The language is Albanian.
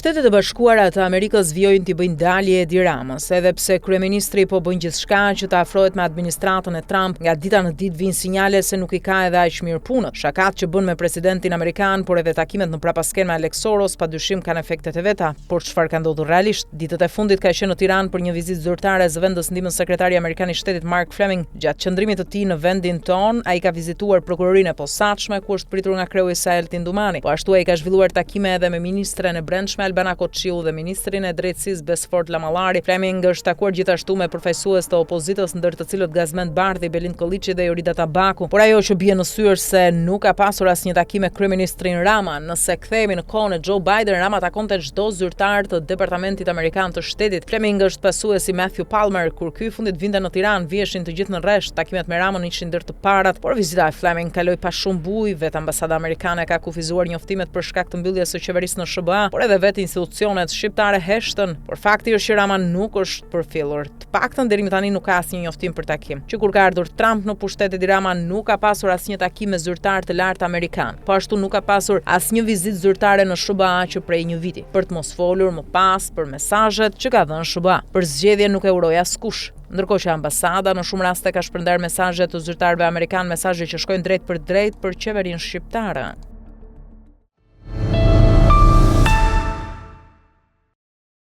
Shtetet e Bashkuara të Amerikës vjojnë t'i bëjnë dalje Edi Ramës, edhe pse kryeministri po bën gjithçka që të afrohet me administratën e Trump, nga dita në ditë vijnë sinjale se nuk i ka edhe aq mirë punët. Shakat që bën me presidentin amerikan, por edhe takimet në prapasken me Alex Soros, padyshim kanë efektet e veta. Por çfarë ka ndodhur realisht? Ditët e fundit ka qenë në Tiranë për një vizitë zyrtare zëvendës ndihmës sekretari amerikan i shtetit Mark Fleming. Gjatë qëndrimit të tij në vendin ton, ai ka vizituar prokurorinë e posaçme, ku është pritur nga kreu Isael Tindumani. Po ashtu ai ka zhvilluar takime edhe me ministren e brendshme Albana Koçiu dhe ministrin e drejtësisë Besford Lamallari. Fleming është takuar gjithashtu me përfaqësues të opozitës, ndër të cilët Gazmend Bardhi, Belind Kolliçi dhe Jorida Tabaku. Por ajo që bie në sy është se nuk ka pasur asnjë takim me kryeministrin Rama. Nëse kthehemi në kohën e Joe Biden, Rama takonte çdo zyrtar të departamentit amerikan të shtetit. Fleming është pasuesi Matthew Palmer, kur ky fundit vinte në Tiranë, viheshin të gjithë në rresht. Takimet me Ramën ishin ndër të parat, por vizita e Fleming kaloi pa shumë bujë. Vetë ambasada amerikane ka kufizuar njoftimet për shkak të mbylljes së qeverisë në SBA, por edhe vetë institucionet shqiptare heshtën, por fakti është që Rama nuk është përfillur. Të paktën deri më tani nuk ka asnjë njoftim për takim. Që kur ka ardhur Trump në pushtet, Edi Rama nuk ka pasur asnjë takim me zyrtar të lartë amerikan. Po ashtu nuk ka pasur asnjë vizitë zyrtare në SBA që prej një viti, për të mos folur më pas për mesazhet që ka dhënë SBA. Për zgjedhjen nuk e uroi askush. Ndërkohë që ambasada në shumë raste ka shpërndar mesazhe të zyrtarëve amerikan, mesazhe që shkojnë drejt për drejt për qeverinë shqiptare.